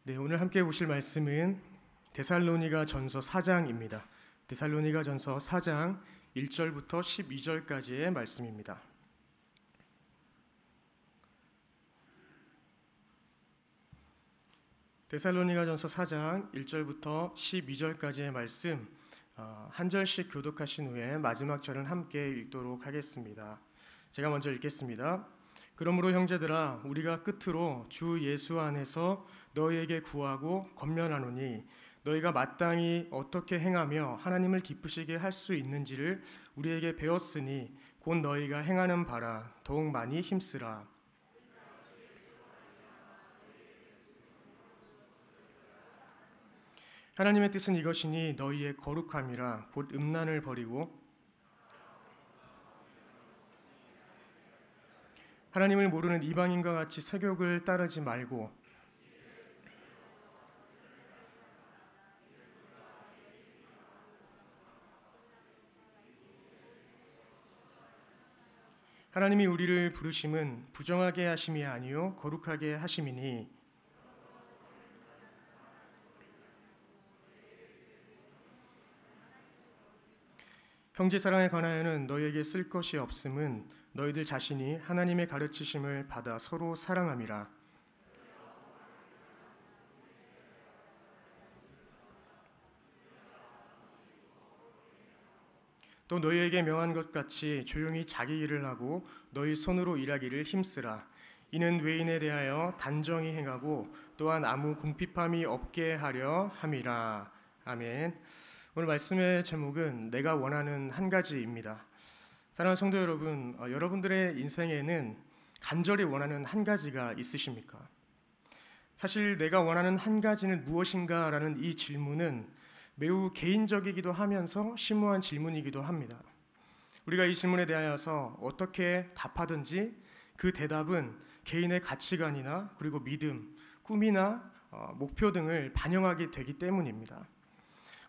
네, 오늘 함께 보실 말씀은 데살로니가전서 4장입니다. 데살로니가전서 4장 1절부터 12절까지의 말씀입니다. 데살로니가전서 4장 1절부터 12절까지의 말씀 한 절씩 교독하신 후에 마지막 절은 함께 읽도록 하겠습니다. 제가 먼저 읽겠습니다. 그러므로 형제들아, 우리가 끝으로 주 예수 안에서 너희에게 구하고 권면하노니 너희가 마땅히 어떻게 행하며 하나님을 기쁘시게 할 수 있는지를 우리에게 배웠으니 곧 너희가 행하는 바라 더욱 많이 힘쓰라. 하나님의 뜻은 이것이니 너희의 거룩함이라 곧 음란을 버리고 하나님을 모르는 이방인과 같이 세욕을 따르지 말고 하나님이 우리를 부르심은 부정하게 하심이 아니요 거룩하게 하심이니 형제 사랑에 관하여는 너희에게 쓸 것이 없음은 너희들 자신이 하나님의 가르치심을 받아 서로 사랑함이라. 또 너희에게 명한 것 같이 조용히 자기 일을 하고 너희 손으로 일하기를 힘쓰라. 이는 외인에 대하여 단정히 행하고 또한 아무 궁핍함이 없게 하려 함이라. 아멘. 오늘 말씀의 제목은 내가 원하는 한 가지입니다. 사랑하는 성도 여러분, 여러분들의 인생에는 간절히 원하는 한 가지가 있으십니까? 사실 내가 원하는 한 가지는 무엇인가 라는 이 질문은 매우 개인적이기도 하면서 심오한 질문이기도 합니다. 우리가 이 질문에 대하여서 어떻게 답하든지 그 대답은 개인의 가치관이나 그리고 믿음, 꿈이나 목표 등을 반영하게 되기 때문입니다.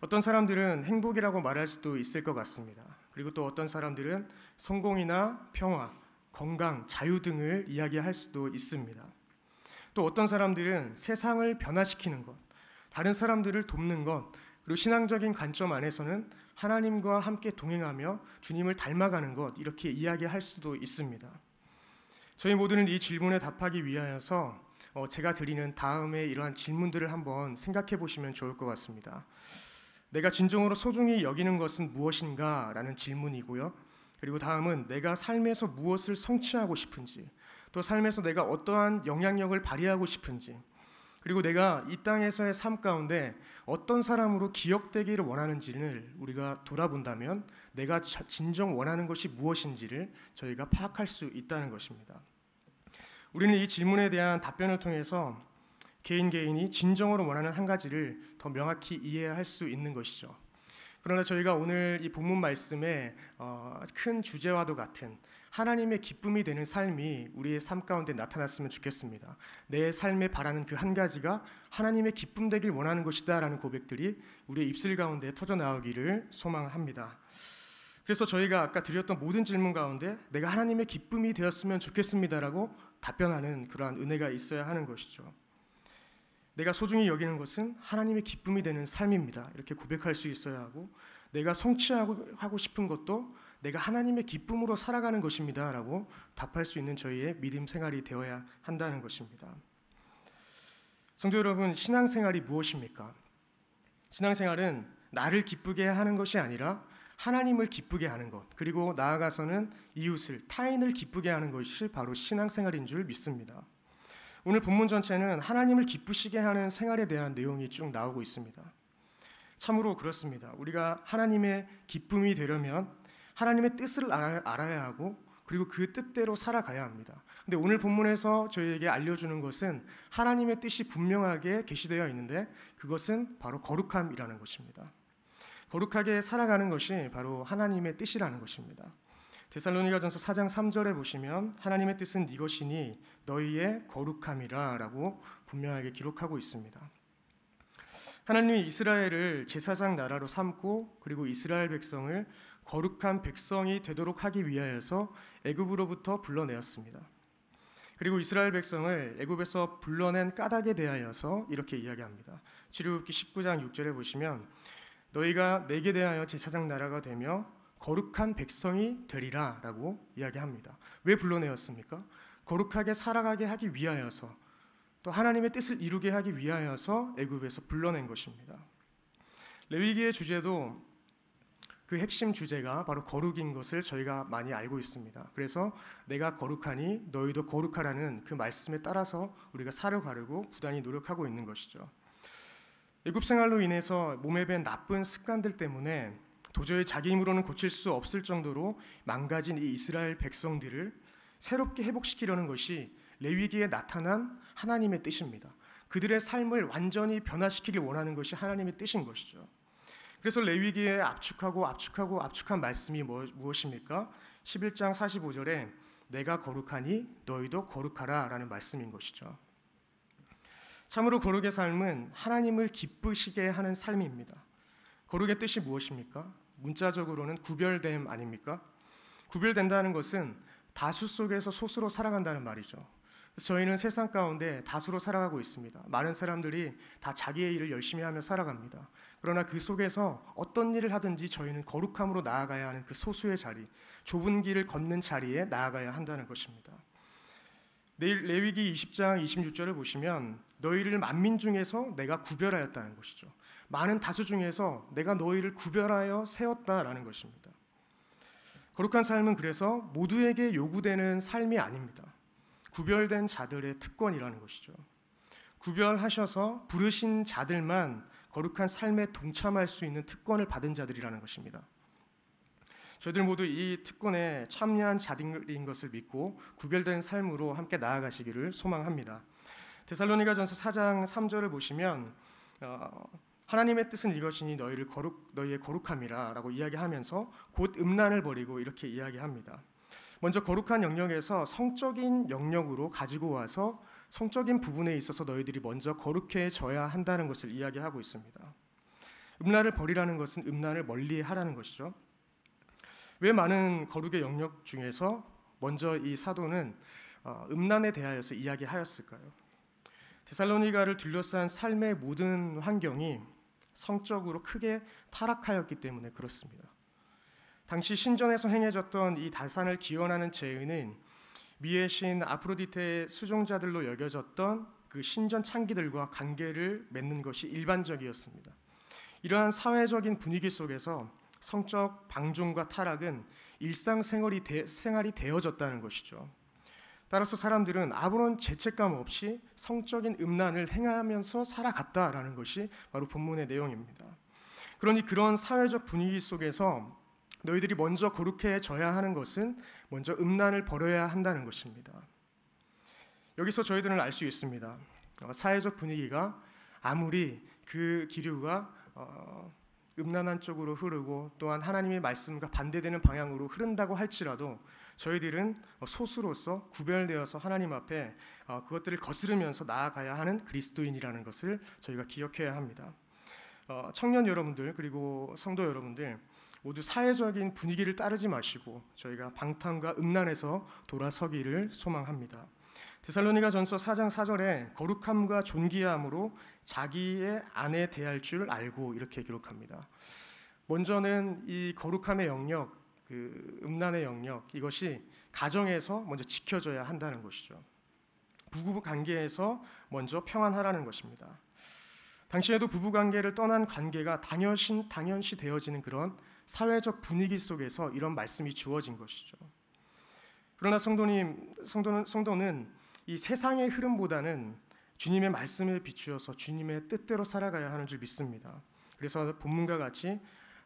어떤 사람들은 행복이라고 말할 수도 있을 것 같습니다. 그리고 또 어떤 사람들은 성공이나 평화, 건강, 자유 등을 이야기할 수도 있습니다. 또 어떤 사람들은 세상을 변화시키는 것, 다른 사람들을 돕는 것, 그리고 신앙적인 관점 안에서는 하나님과 함께 동행하며 주님을 닮아가는 것, 이렇게 이야기할 수도 있습니다. 저희 모두는 이 질문에 답하기 위하여서 제가 드리는 다음에 이러한 질문들을 한번 생각해 보시면 좋을 것 같습니다. 내가 진정으로 소중히 여기는 것은 무엇인가? 라는 질문이고요. 그리고 다음은 내가 삶에서 무엇을 성취하고 싶은지, 또 삶에서 내가 어떠한 영향력을 발휘하고 싶은지, 그리고 내가 이 땅에서의 삶 가운데 어떤 사람으로 기억되기를 원하는지를 우리가 돌아본다면 내가 진정 원하는 것이 무엇인지를 저희가 파악할 수 있다는 것입니다. 우리는 이 질문에 대한 답변을 통해서 개인이 진정으로 원하는 한 가지를 더 명확히 이해할 수 있는 것이죠. 그러나 저희가 오늘 이 본문 말씀의 큰 주제와도 같은 하나님의 기쁨이 되는 삶이 우리의 삶 가운데 나타났으면 좋겠습니다. 내 삶에 바라는 그 한 가지가 하나님의 기쁨 되길 원하는 것이다 라는 고백들이 우리의 입술 가운데 터져나오기를 소망합니다. 그래서 저희가 아까 드렸던 모든 질문 가운데 내가 하나님의 기쁨이 되었으면 좋겠습니다라고 답변하는 그러한 은혜가 있어야 하는 것이죠. 내가 소중히 여기는 것은 하나님의 기쁨이 되는 삶입니다. 이렇게 고백할 수 있어야 하고, 내가 성취하고 싶은 것도 내가 하나님의 기쁨으로 살아가는 것입니다 라고 답할 수 있는 저희의 믿음 생활이 되어야 한다는 것입니다. 성도 여러분, 신앙생활이 무엇입니까? 신앙생활은 나를 기쁘게 하는 것이 아니라 하나님을 기쁘게 하는 것, 그리고 나아가서는 이웃을, 타인을 기쁘게 하는 것이 바로 신앙생활인 줄 믿습니다. 오늘 본문 전체는 하나님을 기쁘시게 하는 생활에 대한 내용이 쭉 나오고 있습니다. 참으로 그렇습니다. 우리가 하나님의 기쁨이 되려면 하나님의 뜻을 알아야 하고, 그리고 그 뜻대로 살아가야 합니다. 근데 오늘 본문에서 저희에게 알려주는 것은 하나님의 뜻이 분명하게 게시되어 있는데 그것은 바로 거룩함이라는 것입니다. 거룩하게 살아가는 것이 바로 하나님의 뜻이라는 것입니다. 데살로니가전서 4장 3절에 보시면 하나님의 뜻은 이것이니 너희의 거룩함이라 라고 분명하게 기록하고 있습니다. 하나님이 이스라엘을 제사장 나라로 삼고 그리고 이스라엘 백성을 거룩한 백성이 되도록 하기 위하여서 애굽으로부터 불러내었습니다. 그리고 이스라엘 백성을 애굽에서 불러낸 까닭에 대하여서 이렇게 이야기합니다. 출애굽기 19장 6절에 보시면 너희가 내게 대하여 제사장 나라가 되며 거룩한 백성이 되리라 라고 이야기합니다. 왜 불러내었습니까? 거룩하게 살아가게 하기 위하여서, 또 하나님의 뜻을 이루게 하기 위하여서 애굽에서 불러낸 것입니다. 레위기의 주제도 그 핵심 주제가 바로 거룩인 것을 저희가 많이 알고 있습니다. 그래서 내가 거룩하니 너희도 거룩하라는 그 말씀에 따라서 우리가 살아가려고 부단히 노력하고 있는 것이죠. 애굽 생활로 인해서 몸에 밴 나쁜 습관들 때문에 도저히 자기 힘으로는 고칠 수 없을 정도로 망가진 이 이스라엘 백성들을 새롭게 회복시키려는 것이 레위기에 나타난 하나님의 뜻입니다. 그들의 삶을 완전히 변화시키길 원하는 것이 하나님의 뜻인 것이죠. 그래서 레위기에 압축한 말씀이 무엇입니까? 11장 45절에 내가 거룩하니 너희도 거룩하라 라는 말씀인 것이죠. 참으로 거룩의 삶은 하나님을 기쁘시게 하는 삶입니다. 거룩의 뜻이 무엇입니까? 문자적으로는 구별됨 아닙니까? 구별된다는 것은 다수 속에서 소수로 살아간다는 말이죠. 저희는 세상 가운데 다수로 살아가고 있습니다. 많은 사람들이 다 자기의 일을 열심히 하며 살아갑니다. 그러나 그 속에서 어떤 일을 하든지 저희는 거룩함으로 나아가야 하는 그 소수의 자리, 좁은 길을 걷는 자리에 나아가야 한다는 것입니다. 내일 레위기 20장 26절을 보시면 너희를 만민 중에서 내가 구별하였다는 것이죠. 많은 다수 중에서 내가 너희를 구별하여 세웠다라는 것입니다. 거룩한 삶은 그래서 모두에게 요구되는 삶이 아닙니다. 구별된 자들의 특권이라는 것이죠. 구별하셔서 부르신 자들만 거룩한 삶에 동참할 수 있는 특권을 받은 자들이라는 것입니다. 저희들 모두 이 특권에 참여한 자들인 것을 믿고 구별된 삶으로 함께 나아가시기를 소망합니다. 데살로니가전서 4장 3절을 보시면 하나님의 뜻은 이것이니 너희의 거룩함이라 라고 이야기하면서 곧 음란을 버리고 이렇게 이야기합니다. 먼저 거룩한 영역에서 성적인 영역으로 가지고 와서 성적인 부분에 있어서 너희들이 먼저 거룩해져야 한다는 것을 이야기하고 있습니다. 음란을 버리라는 것은 음란을 멀리하라는 것이죠. 왜 많은 거룩의 영역 중에서 먼저 이 사도는 음란에 대하여서 이야기하였을까요? 데살로니가를 둘러싼 삶의 모든 환경이 성적으로 크게 타락하였기 때문에 그렇습니다. 당시 신전에서 행해졌던 이 다산을 기원하는 제의는 미의 신 아프로디테의 수종자들로 여겨졌던 그 신전 창기들과 관계를 맺는 것이 일반적이었습니다. 이러한 사회적인 분위기 속에서 성적 방종과 타락은 일상생활이 되어졌다는 것이죠. 따라서 사람들은 아무런 죄책감 없이 성적인 음란을 행하면서 살아갔다라는 것이 바로 본문의 내용입니다. 그러니 그런 사회적 분위기 속에서 너희들이 먼저 거룩해져야 하는 것은 먼저 음란을 버려야 한다는 것입니다. 여기서 저희들은 알 수 있습니다. 사회적 분위기가 아무리 그 기류가 음란한 쪽으로 흐르고 또한 하나님의 말씀과 반대되는 방향으로 흐른다고 할지라도 저희들은 소수로서 구별되어서 하나님 앞에 그것들을 거스르면서 나아가야 하는 그리스도인이라는 것을 저희가 기억해야 합니다. 청년 여러분들 그리고 성도 여러분들 모두 사회적인 분위기를 따르지 마시고 저희가 방탕과 음란에서 돌아서기를 소망합니다. 데살로니가전서 4장 4절에 거룩함과 존귀함으로 자기의 아내 대할 줄 알고 이렇게 기록합니다. 먼저는 이 거룩함의 영역, 그 음란의 영역 이것이 가정에서 먼저 지켜져야 한다는 것이죠. 부부 관계에서 먼저 평안하라는 것입니다. 당시에도 부부 관계를 떠난 관계가 당연시 되어지는 그런 사회적 분위기 속에서 이런 말씀이 주어진 것이죠. 그러나 성도는 이 세상의 흐름보다는 주님의 말씀에 비추어서 주님의 뜻대로 살아가야 하는 줄 믿습니다. 그래서 본문과 같이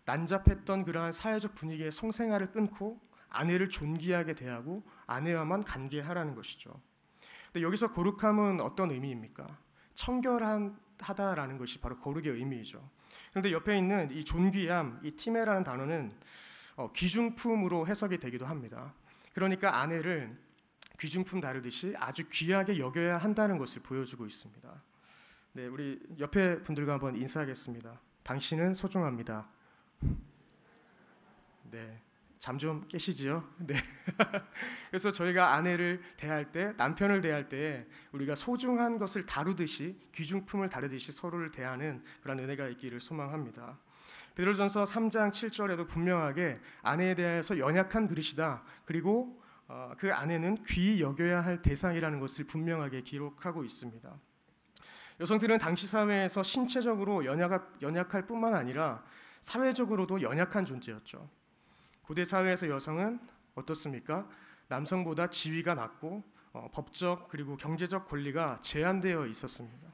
난잡했던 그러한 사회적 분위기의 성생활을 끊고 아내를 존귀하게 대하고 아내와만 관계하라는 것이죠. 근데 여기서 거룩함은 어떤 의미입니까? 청결하다라는 것이 바로 거룩의 의미이죠. 그런데 옆에 있는 이 존귀함, 이 티메라는 단어는 귀중품으로 해석이 되기도 합니다. 그러니까 아내를 귀중품 다루듯이 아주 귀하게 여겨야 한다는 것을 보여주고 있습니다. 네, 우리 옆에 분들과 한번 인사하겠습니다. 당신은 소중합니다. 네, 잠 좀 깨시지요? 네. 그래서 저희가 아내를 대할 때, 남편을 대할 때 우리가 소중한 것을 다루듯이, 귀중품을 다루듯이 서로를 대하는 그런 은혜가 있기를 소망합니다. 베드로전서 3장 7절에도 분명하게 아내에 대해서 연약한 그릇이다. 그리고 그 아내는 귀히 여겨야 할 대상이라는 것을 분명하게 기록하고 있습니다. 여성들은 당시 사회에서 신체적으로 연약할 뿐만 아니라 사회적으로도 연약한 존재였죠. 고대 사회에서 여성은 어떻습니까? 남성보다 지위가 낮고 법적 그리고 경제적 권리가 제한되어 있었습니다.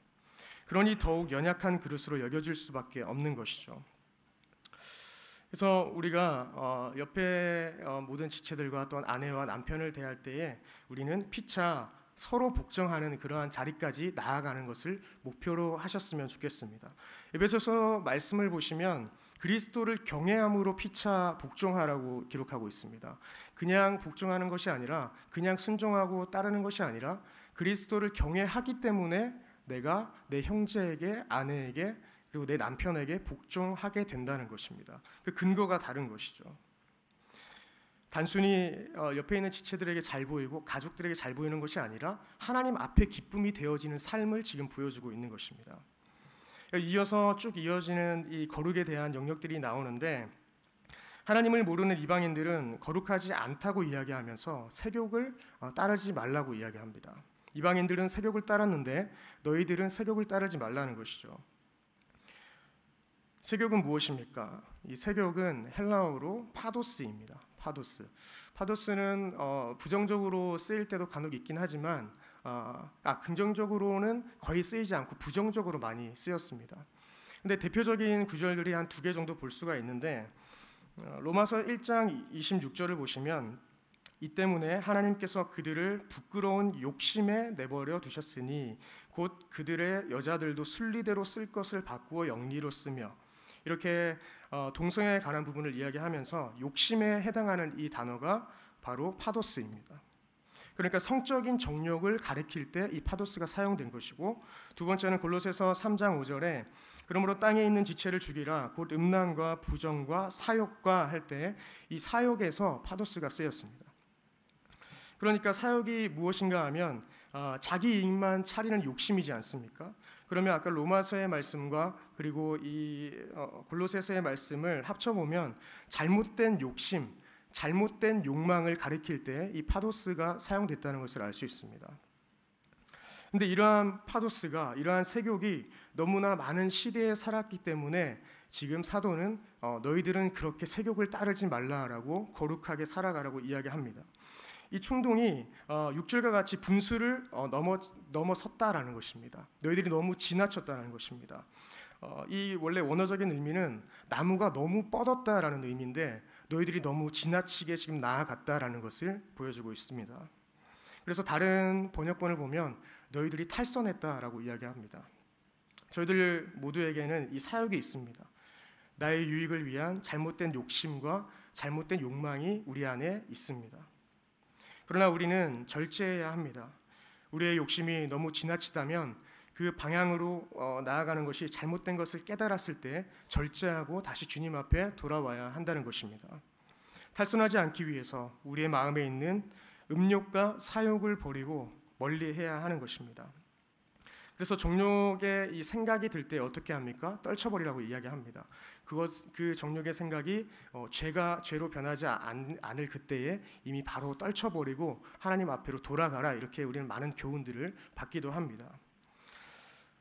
그러니 더욱 연약한 그릇으로 여겨질 수밖에 없는 것이죠. 그래서 우리가 옆에 모든 지체들과 또한 아내와 남편을 대할 때에 우리는 피차 서로 복종하는 그러한 자리까지 나아가는 것을 목표로 하셨으면 좋겠습니다. 에베소서 말씀을 보시면 그리스도를 경외함으로 피차 복종하라고 기록하고 있습니다. 그냥 복종하는 것이 아니라, 그냥 순종하고 따르는 것이 아니라 그리스도를 경외하기 때문에 내가 내 형제에게, 아내에게, 그리고 내 남편에게 복종하게 된다는 것입니다. 그 근거가 다른 것이죠. 단순히 옆에 있는 지체들에게 잘 보이고 가족들에게 잘 보이는 것이 아니라 하나님 앞에 기쁨이 되어지는 삶을 지금 보여주고 있는 것입니다. 이어서 쭉 이어지는 이 거룩에 대한 영역들이 나오는데, 하나님을 모르는 이방인들은 거룩하지 않다고 이야기하면서 세욕을 따르지 말라고 이야기합니다. 이방인들은 세욕을 따랐는데 너희들은 세욕을 따르지 말라는 것이죠. 세욕은 무엇입니까? 이 세욕은 헬라어로 파도스입니다. 파도스는 부정적으로 쓰일 때도 간혹 있긴 하지만 긍정적으로는 거의 쓰이지 않고 부정적으로 많이 쓰였습니다. 근데 대표적인 구절들이 한 2개 정도 볼 수가 있는데, 로마서 1장 26절을 보시면 이 때문에 하나님께서 그들을 부끄러운 욕심에 내버려 두셨으니 곧 그들의 여자들도 순리대로 쓸 것을 바꾸어 영리로 쓰며, 이렇게 동성애에 관한 부분을 이야기하면서 욕심에 해당하는 이 단어가 바로 파도스입니다. 그러니까 성적인 정욕을 가리킬 때 이 파도스가 사용된 것이고, 두 번째는 골로새서 3장 5절에 그러므로 땅에 있는 지체를 죽이라 곧 음란과 부정과 사욕과 할 때 이 사욕에서 파도스가 쓰였습니다. 그러니까 사욕이 무엇인가 하면 자기 이익만 차리는 욕심이지 않습니까? 그러면 아까 로마서의 말씀과 그리고 이 골로새서의 말씀을 합쳐보면 잘못된 욕심, 잘못된 욕망을 가리킬 때 이 파도스가 사용됐다는 것을 알 수 있습니다. 근데 이러한 파도스가, 이러한 세욕이 너무나 많은 시대에 살았기 때문에 지금 사도는 너희들은 그렇게 세욕을 따르지 말라라고 거룩하게 살아가라고 이야기합니다. 이 충동이 6절과 같이 분수를 넘어섰다라는 것입니다. 너희들이 너무 지나쳤다는 것입니다. 이 원래 원어적인 의미는 나무가 너무 뻗었다라는 의미인데 너희들이 너무 지나치게 지금 나아갔다라는 것을 보여주고 있습니다. 그래서 다른 번역본을 보면 너희들이 탈선했다라고 이야기합니다. 저희들 모두에게는 이 사욕이 있습니다. 나의 유익을 위한 잘못된 욕심과 잘못된 욕망이 우리 안에 있습니다. 그러나 우리는 절제해야 합니다. 우리의 욕심이 너무 지나치다면 그 방향으로 나아가는 것이 잘못된 것을 깨달았을 때 절제하고 다시 주님 앞에 돌아와야 한다는 것입니다. 탈선하지 않기 위해서 우리의 마음에 있는 음욕과 사욕을 버리고 멀리해야 하는 것입니다. 그래서 정욕의 이 생각이 들 때 어떻게 합니까? 떨쳐버리라고 이야기합니다. 그 정욕의 생각이 죄로 변하지 않을 그때에 이미 바로 떨쳐버리고 하나님 앞으로 돌아가라, 이렇게 우리는 많은 교훈들을 받기도 합니다.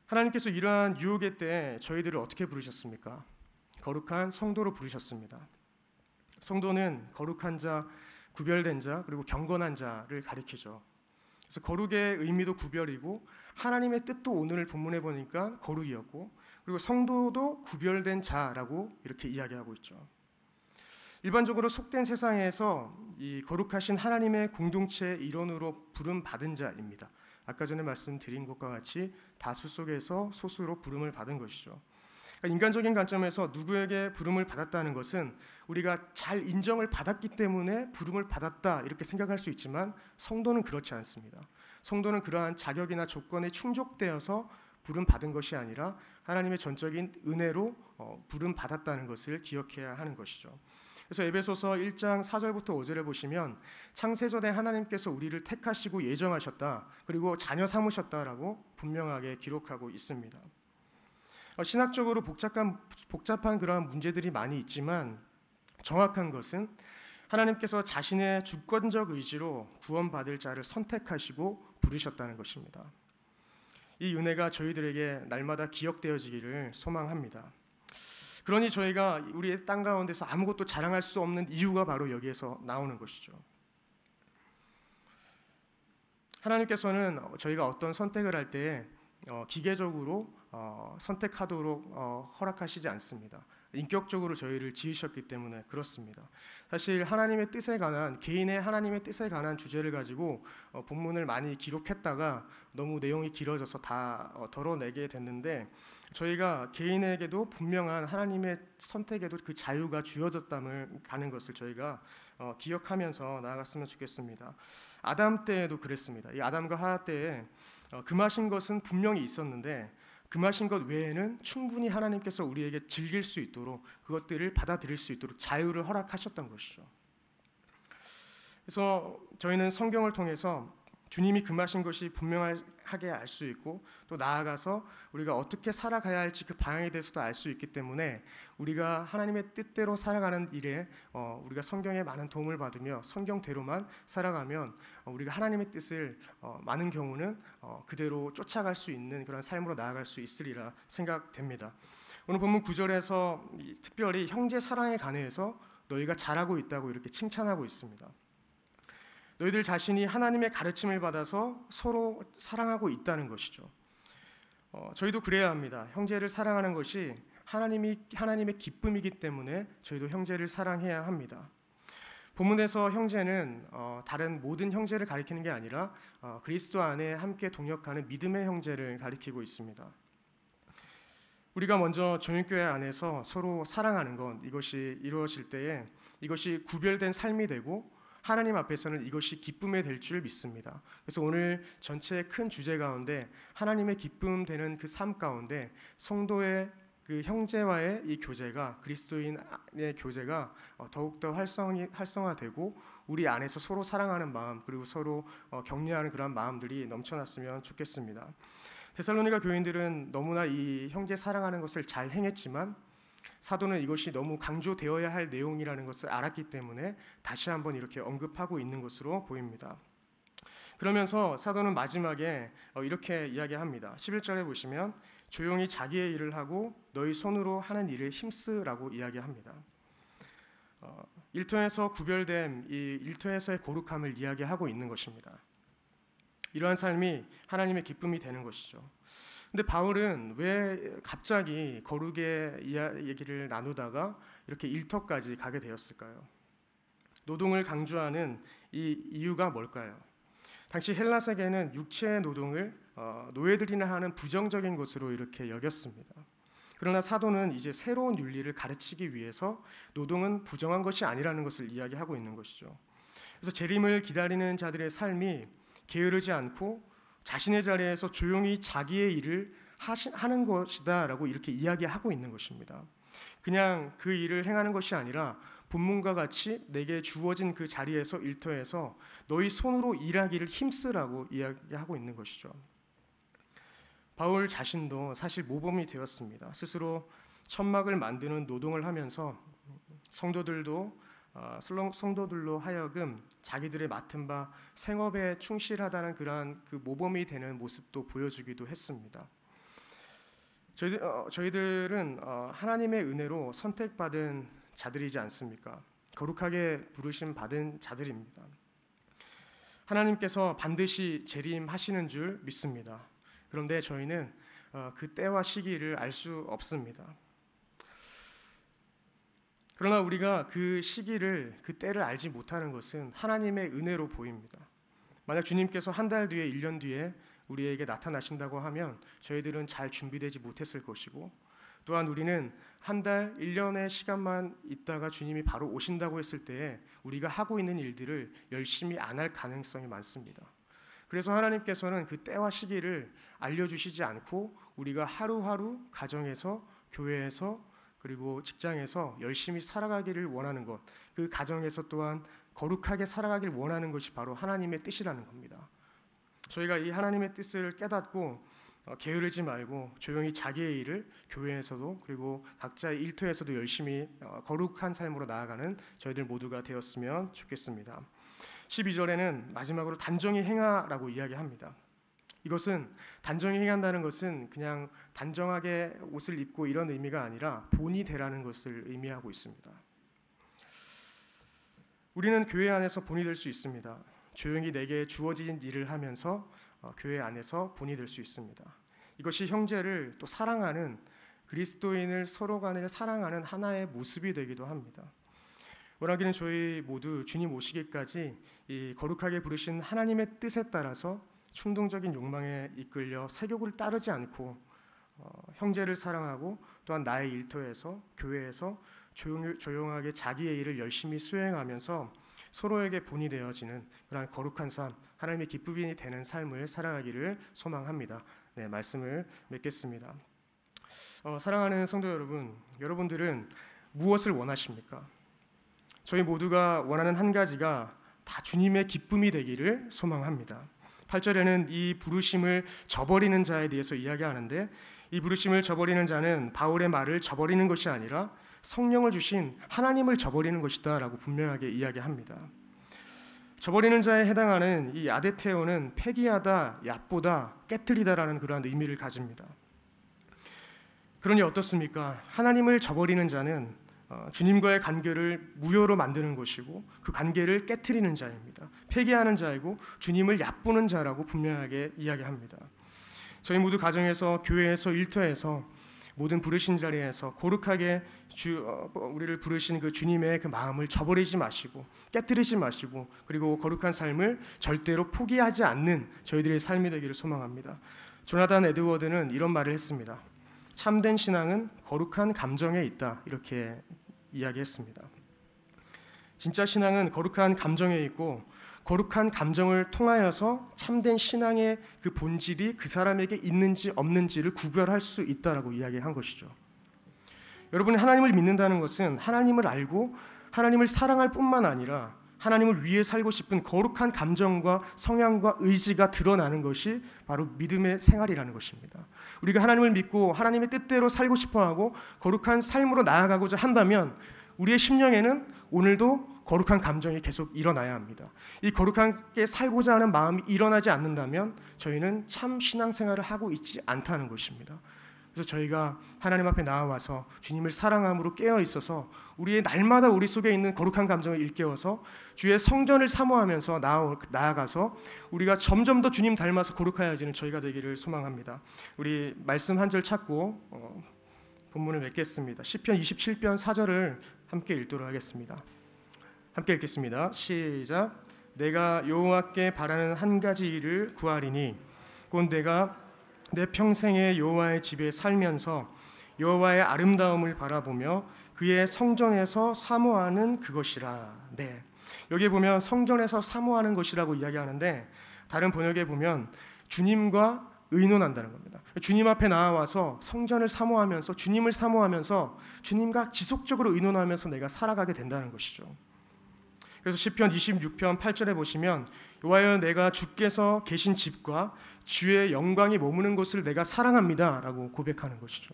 하나님께서 이러한 유혹의 때 저희들을 어떻게 부르셨습니까? 거룩한 성도로 부르셨습니다. 성도는 거룩한 자, 구별된 자, 그리고 경건한 자를 가리키죠. 그래서 거룩의 의미도 구별이고 하나님의 뜻도 오늘 본문에 보니까 거룩이었고, 그리고 성도도 구별된 자라고 이렇게 이야기하고 있죠. 일반적으로 속된 세상에서 이 거룩하신 하나님의 공동체의 일원으로 부름 받은 자입니다. 아까 전에 말씀드린 것과 같이 다수 속에서 소수로 부름을 받은 것이죠. 그러니까 인간적인 관점에서 누구에게 부름을 받았다는 것은 우리가 잘 인정을 받았기 때문에 부름을 받았다, 이렇게 생각할 수 있지만 성도는 그렇지 않습니다. 성도는 그러한 자격이나 조건에 충족되어서 부름 받은 것이 아니라 하나님의 전적인 은혜로 부름 받았다는 것을 기억해야 하는 것이죠. 그래서 에베소서 1장 4절부터 5절에 보시면 창세전에 하나님께서 우리를 택하시고 예정하셨다, 그리고 자녀 삼으셨다라고 분명하게 기록하고 있습니다. 신학적으로 복잡한 그러한 문제들이 많이 있지만 정확한 것은 하나님께서 자신의 주권적 의지로 구원받을 자를 선택하시고 부르셨다는 것입니다. 이 은혜가 저희들에게 날마다 기억되어지기를 소망합니다. 그러니 저희가 우리의 땅 가운데서 아무것도 자랑할 수 없는 이유가 바로 여기에서 나오는 것이죠. 하나님께서는 저희가 어떤 선택을 할 때 기계적으로 선택하도록 허락하시지 않습니다. 인격적으로 저희를 지으셨기 때문에 그렇습니다. 사실 하나님의 뜻에 관한, 개인의 하나님의 뜻에 관한 주제를 가지고 본문을 많이 기록했다가 너무 내용이 길어져서 다 덜어내게 됐는데, 저희가 개인에게도 분명한 하나님의 선택에도 그 자유가 주어졌다는 것을 저희가 기억하면서 나아갔으면 좋겠습니다. 아담 때에도 그랬습니다. 이 아담과 하와 때에 금하신 것은 분명히 있었는데 금하신 것 외에는 충분히 하나님께서 우리에게 즐길 수 있도록, 그것들을 받아들일 수 있도록 자유를 허락하셨던 것이죠. 그래서 저희는 성경을 통해서 주님이 금하신 것이 분명하게 알 수 있고, 또 나아가서 우리가 어떻게 살아가야 할지 그 방향에 대해서도 알 수 있기 때문에 우리가 하나님의 뜻대로 살아가는 일에 우리가 성경에 많은 도움을 받으며 성경대로만 살아가면 우리가 하나님의 뜻을 많은 경우는 그대로 쫓아갈 수 있는 그런 삶으로 나아갈 수 있으리라 생각됩니다. 오늘 본문 9절에서 특별히 형제 사랑에 관해서 너희가 잘하고 있다고 이렇게 칭찬하고 있습니다. 너희들 자신이 하나님의 가르침을 받아서 서로 사랑하고 있다는 것이죠. 저희도 그래야 합니다. 형제를 사랑하는 것이 하나님의 기쁨이기 때문에 저희도 형제를 사랑해야 합니다. 본문에서 형제는 다른 모든 형제를 가리키는 게 아니라 그리스도 안에 함께 동역하는 믿음의 형제를 가리키고 있습니다. 우리가 먼저 종육교회 안에서 서로 사랑하는 것, 이것이 이루어질 때에 이것이 구별된 삶이 되고 하나님 앞에서는 이것이 기쁨이 될 줄 믿습니다. 그래서 오늘 전체의 큰 주제 가운데 하나님의 기쁨 되는 그 삶 가운데 성도의 그 형제와의 이 교제가, 그리스도인의 교제가 더욱더 활성화되고 우리 안에서 서로 사랑하는 마음, 그리고 서로 격려하는 그런 마음들이 넘쳐났으면 좋겠습니다. 데살로니가 교인들은 너무나 이 형제 사랑하는 것을 잘 행했지만 사도는 이것이 너무 강조되어야 할 내용이라는 것을 알았기 때문에 다시 한번 이렇게 언급하고 있는 것으로 보입니다. 그러면서 사도는 마지막에 이렇게 이야기합니다. 11절에 보시면 조용히 자기의 일을 하고 너희 손으로 하는 일에 힘쓰라고 이야기합니다. 일터에서 구별됨, 이 일터에서의 거룩함을 이야기하고 있는 것입니다. 이러한 삶이 하나님의 기쁨이 되는 것이죠. 근데 바울은 왜 갑자기 거룩의 얘기를 나누다가 이렇게 일터까지 가게 되었을까요? 노동을 강조하는 이 이유가 뭘까요? 당시 헬라 세계는 육체의 노동을 노예들이나 하는 부정적인 것으로 이렇게 여겼습니다. 그러나 사도는 이제 새로운 윤리를 가르치기 위해서 노동은 부정한 것이 아니라는 것을 이야기하고 있는 것이죠. 그래서 재림을 기다리는 자들의 삶이 게으르지 않고 자신의 자리에서 조용히 자기의 일을 하는 것이다 라고 이렇게 이야기하고 있는 것입니다. 그냥 그 일을 행하는 것이 아니라 본문과 같이 내게 주어진 그 자리에서, 일터에서 너희 손으로 일하기를 힘쓰라고 이야기하고 있는 것이죠. 바울 자신도 사실 모범이 되었습니다. 스스로 천막을 만드는 노동을 하면서 성도들로 하여금 자기들의 맡은 바 생업에 충실하다는 그러한 그 모범이 되는 모습도 보여주기도 했습니다. 저희들은 하나님의 은혜로 선택받은 자들이지 않습니까? 거룩하게 부르심 받은 자들입니다. 하나님께서 반드시 재림하시는 줄 믿습니다. 그런데 저희는 그 때와 시기를 알 수 없습니다. 그러나 우리가 그 시기를, 그 때를 알지 못하는 것은 하나님의 은혜로 보입니다. 만약 주님께서 한 달 뒤에, 1년 뒤에 우리에게 나타나신다고 하면 저희들은 잘 준비되지 못했을 것이고, 또한 우리는 한 달, 1년의 시간만 있다가 주님이 바로 오신다고 했을 때에 우리가 하고 있는 일들을 열심히 안 할 가능성이 많습니다. 그래서 하나님께서는 그 때와 시기를 알려주시지 않고 우리가 하루하루 가정에서, 교회에서, 그리고 직장에서 열심히 살아가기를 원하는 것, 그 가정에서 또한 거룩하게 살아가길 원하는 것이 바로 하나님의 뜻이라는 겁니다. 저희가 이 하나님의 뜻을 깨닫고 게으르지 말고 조용히 자기의 일을 교회에서도 그리고 각자의 일터에서도 열심히 거룩한 삶으로 나아가는 저희들 모두가 되었으면 좋겠습니다. 12절에는 마지막으로 단정히 행하라고 이야기합니다. 이것은 단정히 행한다는 것은 그냥 단정하게 옷을 입고 이런 의미가 아니라 본이 되라는 것을 의미하고 있습니다. 우리는 교회 안에서 본이 될 수 있습니다. 조용히 내게 주어진 일을 하면서 교회 안에서 본이 될 수 있습니다. 이것이 형제를 또 사랑하는 그리스도인을 서로 간에 사랑하는 하나의 모습이 되기도 합니다. 원하기는 저희 모두 주님 오시기까지 이 거룩하게 부르신 하나님의 뜻에 따라서 충동적인 욕망에 이끌려 세욕을 따르지 않고 형제를 사랑하고 또한 나의 일터에서 교회에서 조용하게 자기의 일을 열심히 수행하면서 서로에게 본이 되어지는 그런 거룩한 삶, 하나님의 기쁨이 되는 삶을 살아가기를 소망합니다. 네, 말씀을 맺겠습니다. 사랑하는 성도 여러분, 여러분들은 무엇을 원하십니까? 저희 모두가 원하는 한 가지가 다 주님의 기쁨이 되기를 소망합니다. 8절에는 이 부르심을 저버리는 자에 대해서 이야기하는데, 이 부르심을 저버리는 자는 바울의 말을 저버리는 것이 아니라 성령을 주신 하나님을 저버리는 것이다 라고 분명하게 이야기합니다. 저버리는 자에 해당하는 이 아데테오는 폐기하다, 얕보다, 깨트리다라는 그러한 의미를 가집니다. 그러니 어떻습니까? 하나님을 저버리는 자는 주님과의 관계를 무효로 만드는 것이고 그 관계를 깨트리는 자입니다. 폐기하는 자이고 주님을 얕보는 자라고 분명하게 이야기합니다. 저희 모두 가정에서, 교회에서, 일터에서 모든 부르신 자리에서 거룩하게 우리를 부르신 그 주님의 그 마음을 저버리지 마시고 깨뜨리지 마시고 그리고 거룩한 삶을 절대로 포기하지 않는 저희들의 삶이 되기를 소망합니다. 조나단 에드워드는 이런 말을 했습니다. 참된 신앙은 거룩한 감정에 있다, 이렇게 이야기했습니다. 진짜 신앙은 거룩한 감정에 있고 거룩한 감정을 통하여서 참된 신앙의 그 본질이 그 사람에게 있는지 없는지를 구별할 수 있다라고 이야기한 것이죠. 여러분이 하나님을 믿는다는 것은 하나님을 알고 하나님을 사랑할 뿐만 아니라 하나님을 위해 살고 싶은 거룩한 감정과 성향과 의지가 드러나는 것이 바로 믿음의 생활이라는 것입니다. 우리가 하나님을 믿고 하나님의 뜻대로 살고 싶어하고 거룩한 삶으로 나아가고자 한다면 우리의 심령에는 오늘도 거룩한 감정이 계속 일어나야 합니다. 이 거룩하게 살고자 하는 마음이 일어나지 않는다면 저희는 참 신앙생활을 하고 있지 않다는 것입니다. 그래서 저희가 하나님 앞에 나와서 주님을 사랑함으로 깨어 있어서 우리의 날마다 우리 속에 있는 거룩한 감정을 일깨워서 주의 성전을 사모하면서 나아가서 우리가 점점 더 주님 닮아서 거룩하여지는 저희가 되기를 소망합니다. 우리 말씀 한 절 찾고 본문을 맺겠습니다. 시편 27편 4절을 함께 읽도록 하겠습니다. 함께 읽겠습니다. 시작. 내가 여호와께 바라는 한 가지 일을 구하리니 곧 내가 내 평생에 여호와의 집에 살면서 여호와의 아름다움을 바라보며 그의 성전에서 사모하는 그것이라. 네, 여기 보면 성전에서 사모하는 것이라고 이야기하는데 다른 번역에 보면 주님과 의논한다는 겁니다. 주님 앞에 나와서 성전을 사모하면서 주님을 사모하면서 주님과 지속적으로 의논하면서 내가 살아가게 된다는 것이죠. 그래서 시편 26편 8절에 보시면 여호와여 내가 주께서 계신 집과 주의 영광이 머무는 곳을 내가 사랑합니다 라고 고백하는 것이죠.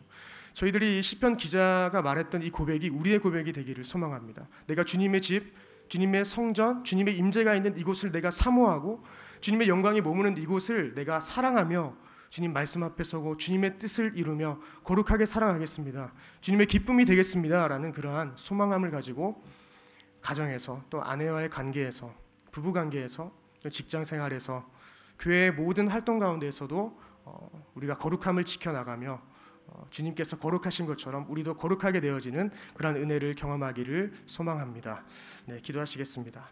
저희들이 시편 기자가 말했던 이 고백이 우리의 고백이 되기를 소망합니다. 내가 주님의 집, 주님의 성전, 주님의 임재가 있는 이곳을 내가 사모하고 주님의 영광이 머무는 이곳을 내가 사랑하며 주님 말씀 앞에 서고 주님의 뜻을 이루며 거룩하게 사랑하겠습니다. 주님의 기쁨이 되겠습니다 라는 그러한 소망함을 가지고 가정에서 또 아내와의 관계에서 부부 관계에서 직장 생활에서 교회의 모든 활동 가운데에서도 우리가 거룩함을 지켜나가며 주님께서 거룩하신 것처럼 우리도 거룩하게 되어지는 그런 은혜를 경험하기를 소망합니다. 네, 기도하시겠습니다.